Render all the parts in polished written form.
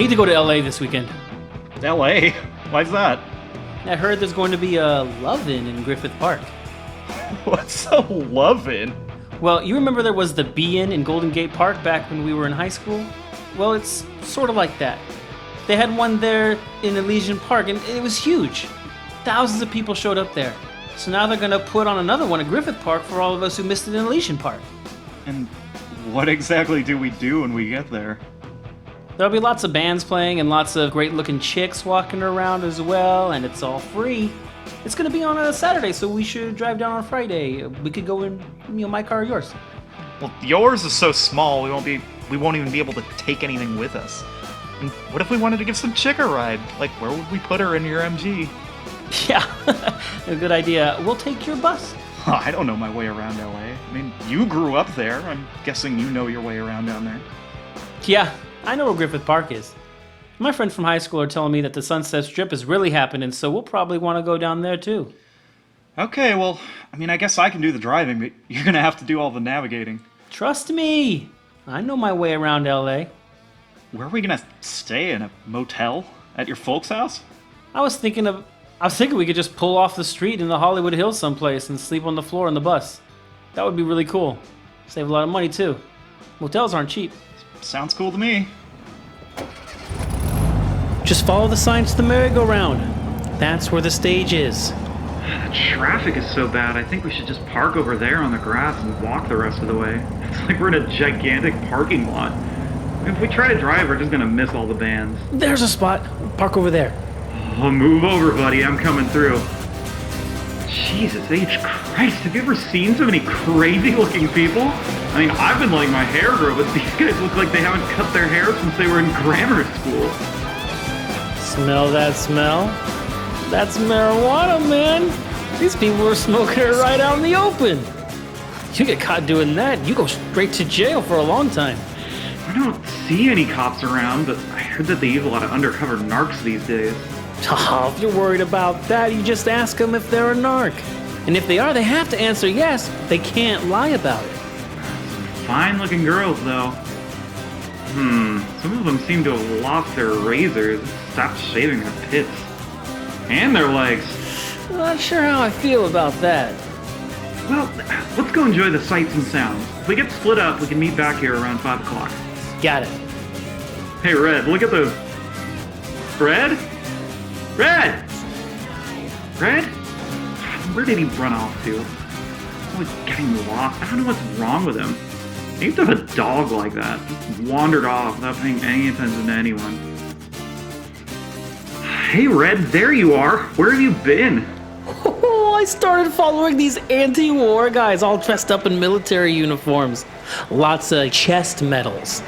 need to go to LA this weekend. LA? Why's that? I heard there's going to be a love-in in Griffith Park. What's a love-in? Well, you remember there was the Be-In in Golden Gate Park back when we were in high school? Well, it's sort of like that. They had one there in Elysian Park, and it was huge. Thousands of people showed up there. So now they're going to put on another one at Griffith Park for all of us who missed it in Elysian Park. And what exactly do we do when we get there? There'll be lots of bands playing and lots of great-looking chicks walking around as well, and it's all free. It's going to be on a Saturday, so we should drive down on Friday. We could go in, my car or yours. Well, yours is so small, we won't even be able to take anything with us. And what if we wanted to give some chick a ride? Like, where would we put her in your MG? Yeah, a good idea. We'll take your bus. I don't know my way around LA. I mean, you grew up there. I'm guessing you know your way around down there. Yeah, I know where Griffith Park is. My friends from high school are telling me that the Sunset Strip is really happening, so we'll probably want to go down there too. Okay, well, I guess I can do the driving, but you're gonna have to do all the navigating. Trust me, I know my way around LA. Where are we gonna stay? In a motel? At your folks' house? I was thinking we could just pull off the street in the Hollywood Hills someplace and sleep on the floor in the bus. That would be really cool. Save a lot of money too. Motels aren't cheap. Sounds cool to me. Just follow the signs to the merry-go-round. That's where the stage is. The traffic is so bad, I think we should just park over there on the grass and walk the rest of the way. It's like we're in a gigantic parking lot. If we try to drive, we're just gonna miss all the bands. There's a spot. Park over there. Oh, move over, buddy. I'm coming through. Jesus H. Christ, have you ever seen so many crazy-looking people? I've been letting my hair grow, but these guys look like they haven't cut their hair since they were in grammar school. Smell that smell? That's marijuana, man. These people are smoking it right out in the open. You get caught doing that, you go straight to jail for a long time. I don't see any cops around, but I heard that they use a lot of undercover narcs these days. Oh, if you're worried about that, you just ask them if they're a narc. And if they are, they have to answer yes. They can't lie about it. Some fine-looking girls, though. Some of them seem to have lost their razors and stopped shaving their pits. And their legs. I'm not sure how I feel about that. Well, let's go enjoy the sights and sounds. If we get split up, we can meet back here around 5 o'clock. Got it. Hey, Red, look at those... Red? Red! Red? Where did he run off to? Always getting lost. I don't know what's wrong with him. He used to have a dog like that. Just wandered off without paying any attention to anyone. Hey, Red, there you are. Where have you been? Oh, I started following these anti-war guys all dressed up in military uniforms. Lots of chest medals.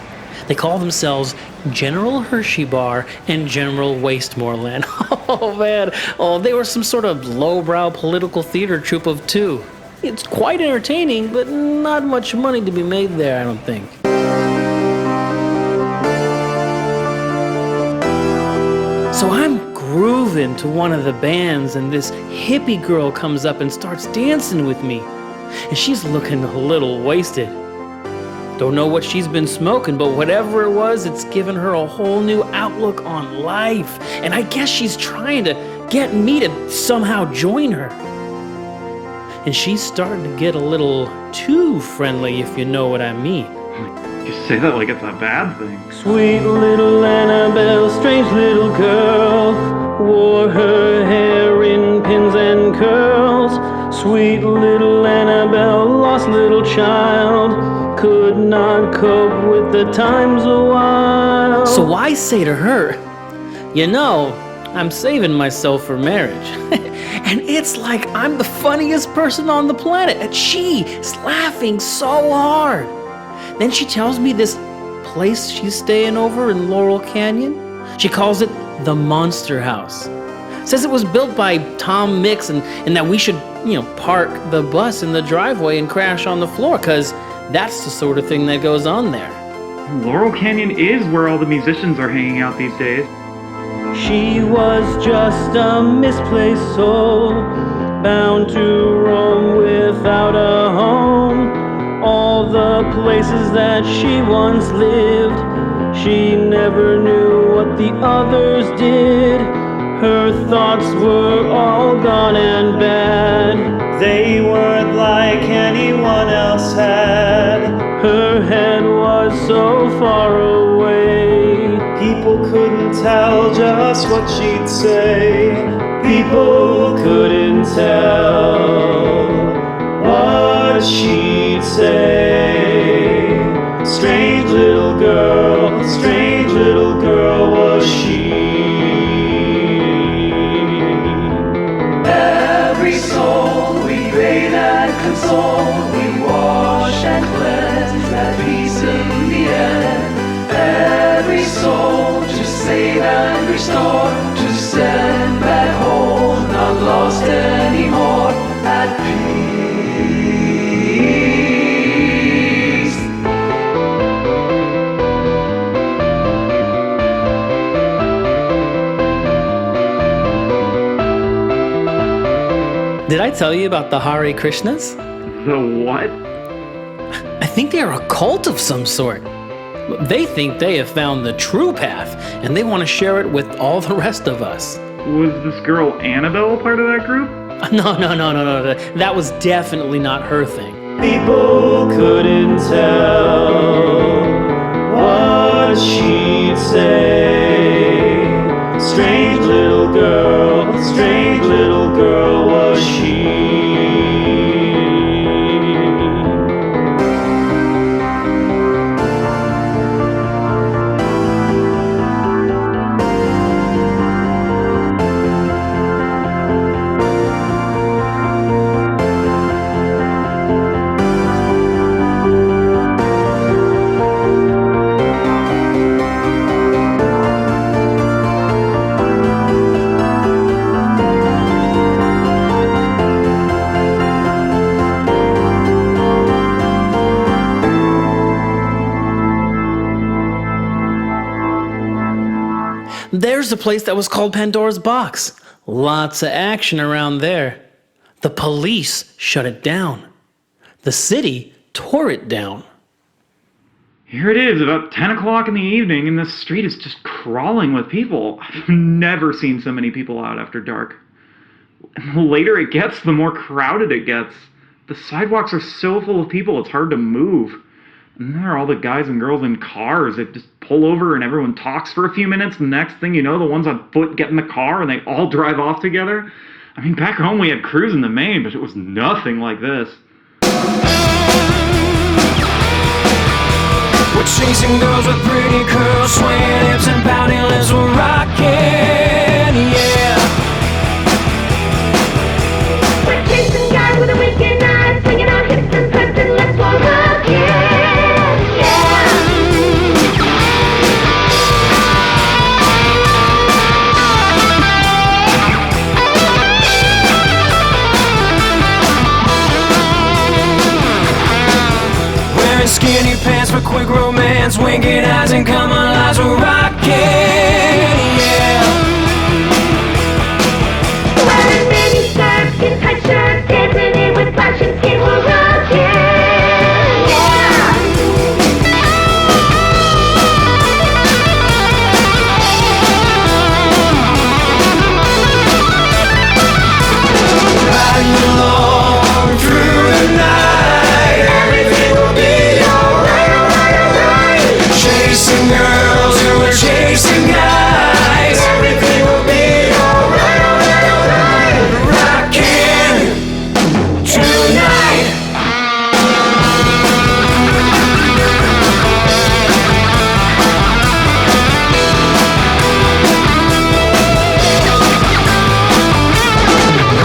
They call themselves General Hershey Bar and General Wastmoreland. Oh, man. Oh, they were some sort of lowbrow political theater troupe of two. It's quite entertaining, but not much money to be made there, I don't think. So I'm grooving to one of the bands, and this hippie girl comes up and starts dancing with me. And she's looking a little wasted. Don't know what she's been smoking, but whatever it was, it's given her a whole new outlook on life. And I guess she's trying to get me to somehow join her. And she's starting to get a little too friendly, if you know what I mean. You say that like it's a bad thing. Sweet little Annabelle, strange little girl, wore her hair in pins and curls. Sweet little Annabelle, lost little child, could not cope with the times a while. So I say to her, I'm saving myself for marriage. And it's like I'm the funniest person on the planet, and she is laughing so hard. Then she tells me this place she's staying over in Laurel Canyon. She calls it the Monster House. Says it was built by Tom Mix and that we should, park the bus in the driveway and crash on the floor, because that's the sort of thing that goes on there. Laurel Canyon is where all the musicians are hanging out these days. She was just a misplaced soul, bound to roam without a home. All the places that she once lived, She never knew what the others did. Her thoughts were all gone and bad. They weren't like anyone else had. Her head was so far away. People couldn't tell just what she'd say. People couldn't tell what she'd say. Strange little girl was she. Every soul we bathe and console, we wash and cleanse at peace in the end. Every soul to save and restore, to send back home, not lost anymore, at peace. Did I tell you about the Hare Krishnas? The what? I think they're a cult of some sort. They think they have found the true path, and they want to share it with all the rest of us. Was this girl Annabelle part of that group? No. That was definitely not her thing. People couldn't tell what she'd say. Strange little girl was she. There's a place that was called Pandora's Box. Lots of action around there. The police shut it down. The city tore it down. Here it is, about 10 o'clock in the evening, and the street is just crawling with people. I've never seen so many people out after dark. And the later it gets, the more crowded it gets. The sidewalks are so full of people, it's hard to move. And there are all the guys and girls in cars that just pull over and everyone talks for a few minutes. And the next thing you know, the ones on foot get in the car and they all drive off together. I mean, back home we had Cruise in the Main, but it was nothing like this. We're chasing girls with pretty curls, swaying hips and pouting lips. We're rocking, yeah. We're chasing guys with a winking eye, swinging our hips and pressing lips. We're rocking, yeah. Wearing skinny pants for quick romance, winking eyes and common lies. We're rocking, yeah. Wearing mini skirts, skin tight shirts, dancing in with flashing skin. We're rocking, yeah. Riding along through the night, everything will be alright, alright, alright. Chasing girls who are chasing guys, everything will be alright, alright, alright. Rockin' tonight.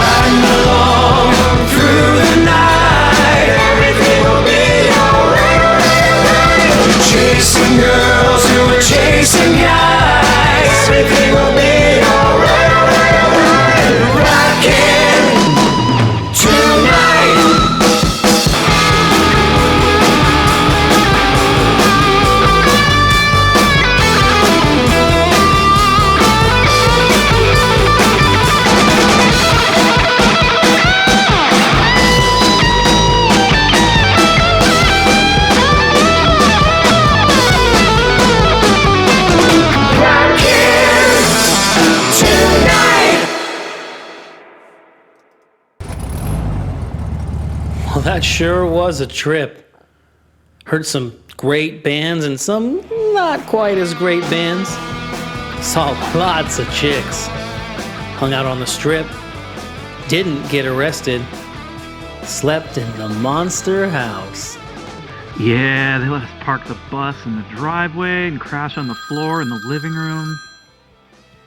Riding along through the night, everything will be alright, alright, alright. Chasing girls who are chasing guys, everything will be alright, alright, alright. Rockin' tonight. That sure was a trip. Heard some great bands and some not quite as great bands. Saw lots of chicks. Hung out on the strip. Didn't get arrested. Slept in the monster house. Yeah, they let us park the bus in the driveway and crash on the floor in the living room.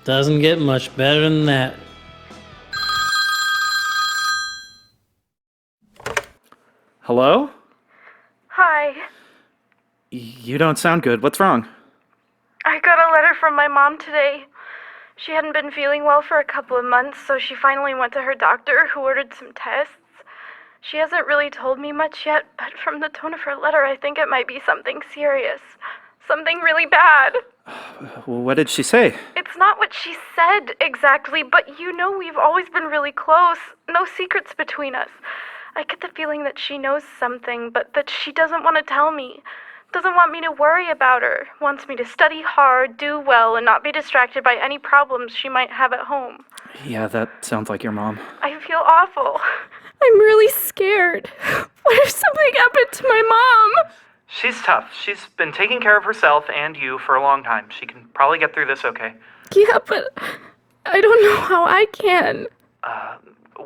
Doesn't get much better than that. Hello? Hi. You don't sound good. What's wrong? I got a letter from my mom today. She hadn't been feeling well for a couple of months, so she finally went to her doctor, who ordered some tests. She hasn't really told me much yet, but from the tone of her letter, I think it might be something serious. Something really bad. What did she say? It's not what she said exactly, but you know we've always been really close. No secrets between us. I get the feeling that she knows something, but that she doesn't want to tell me. Doesn't want me to worry about her. Wants me to study hard, do well, and not be distracted by any problems she might have at home. Yeah, that sounds like your mom. I feel awful. I'm really scared. What if something happened to my mom? She's tough. She's been taking care of herself and you for a long time. She can probably get through this okay. Yeah, but I don't know how I can.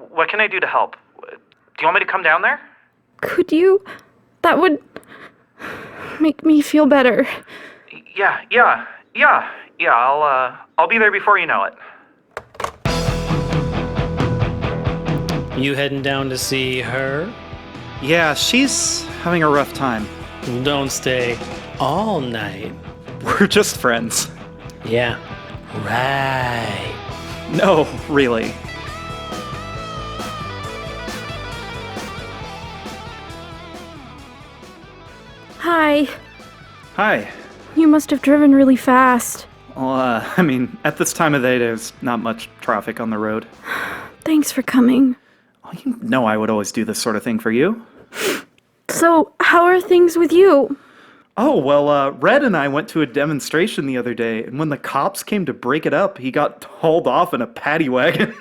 What can I do to help? Do you want me to come down there? Could you? That would make me feel better. Yeah. I'll be there before you know it. You heading down to see her? Yeah, she's having a rough time. Don't stay all night. We're just friends. Yeah, right. No, really. Hi. Hi. You must have driven really fast. Well, at this time of day, there's not much traffic on the road. Thanks for coming. Oh, you know I would always do this sort of thing for you. So, how are things with you? Oh, well, Red and I went to a demonstration the other day, and when the cops came to break it up, he got hauled off in a paddy wagon.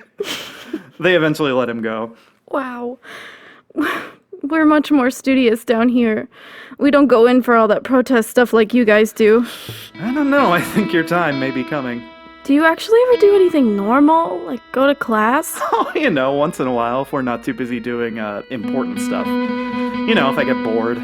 They eventually let him go. Wow. We're much more studious down here. We don't go in for all that protest stuff like you guys do. I don't know, I think your time may be coming. Do you actually ever do anything normal? Like go to class? Oh, once in a while, if we're not too busy doing important stuff. If I get bored.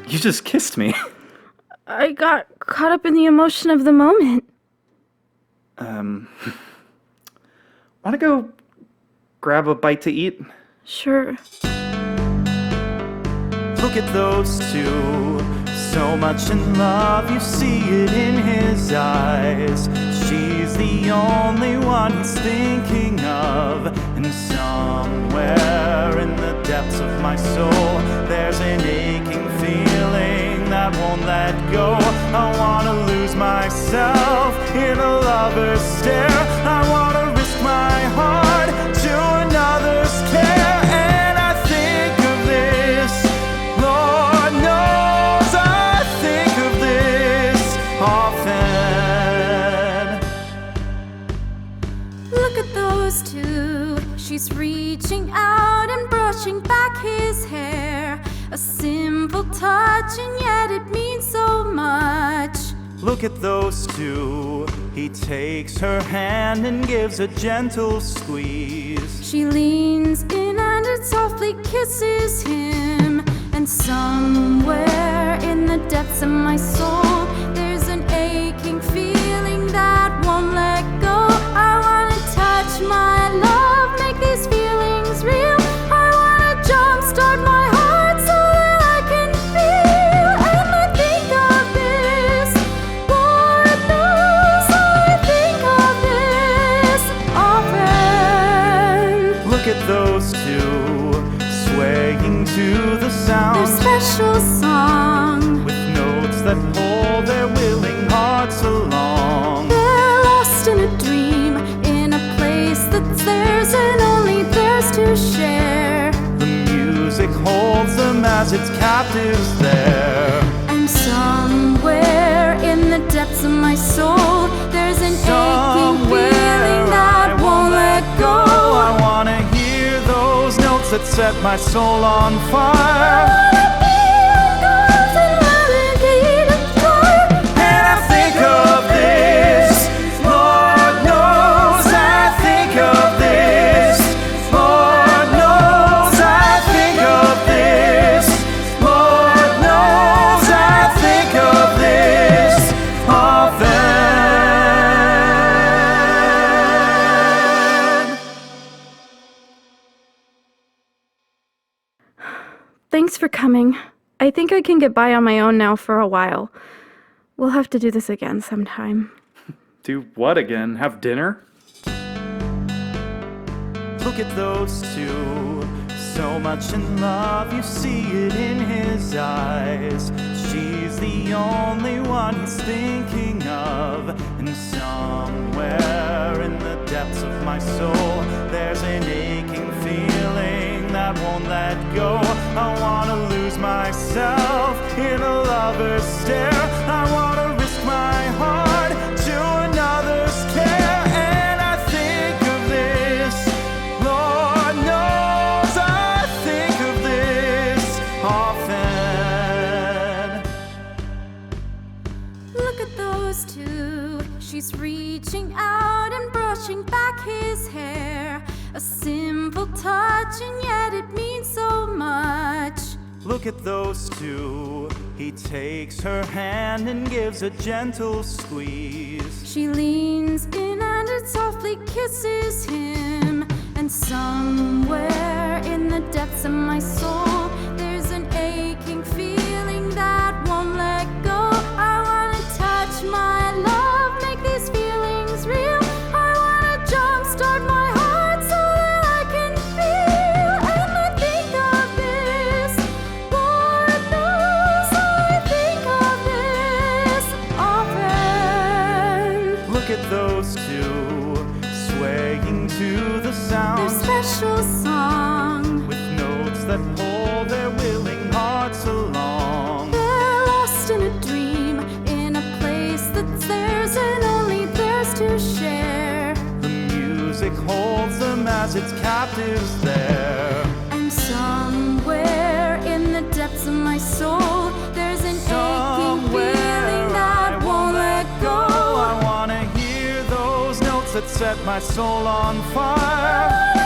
You just kissed me. I got caught up in the emotion of the moment. Want to go grab a bite to eat? Sure. Look at those two, so much in love, you see it in his eyes. She's the only one he's thinking of, and somewhere in the depths of my soul, there's an aching feeling that won't let go. I wanna lose myself in a lover's stare. I wanna risk my heart to another's care. And I think of this, Lord knows I think of this often. Look at those two. She's reaching out and brushing back his hair. A simple touch, and yet it means so much. Look at those two. He takes her hand and gives a gentle squeeze. She leans in and it softly kisses him. And somewhere in the depths of my soul, there's an aching feeling that won't let go. I wanna touch my love, make these feelings real. I wanna jumpstart my heart so that I can feel. And I think of this, Lord knows I think of this often. Look at those two, swaying to the sound. Their special song, with notes that pull their willing hearts along. they're lost in a dream, in a place that's theirs and only theirs to share. The music holds them as its captives there. And somewhere in the depths of my soul, there's an aching feeling that won't let go. I wanna hear those notes that set my soul on fire. And I think of this, Lord knows I think of this. Lord knows I think of this. Lord knows I think of this often. Thanks for coming. I think I can get by on my own now for a while. We'll have to do this again sometime. Do what again? Have dinner? Look at those two, so much in love, you see it in his eyes. She's the only one he's thinking of. And somewhere in the depths of my soul, there's an aching feeling that won't let go. I wanna lose myself in a lover's stare. I wanna risk my heart to another's care. And I think of this, Lord knows I think of this often. Look at those two. She's reaching out and brushing back his hair. A simple touch, and yet it means so much. Look at those two. He takes her hand and gives a gentle squeeze. She leans in and it softly kisses him. And somewhere in the depths of my soul, there's an aching feeling that won't let go. I wanna touch my love, make these feelings real. I wanna jumpstart my heart so that I can feel. And I think of this, Lord knows I think of this often. Look at those two, swaying to the Their sound. special song, with notes that pull their willing hearts along. they're lost in a dream, in a place that's theirs and only theirs to share. The music holds them as its captives there. And somewhere in the depths of my soul, there's an aching feeling that won't let go. I wanna hear those notes that set my soul on fire.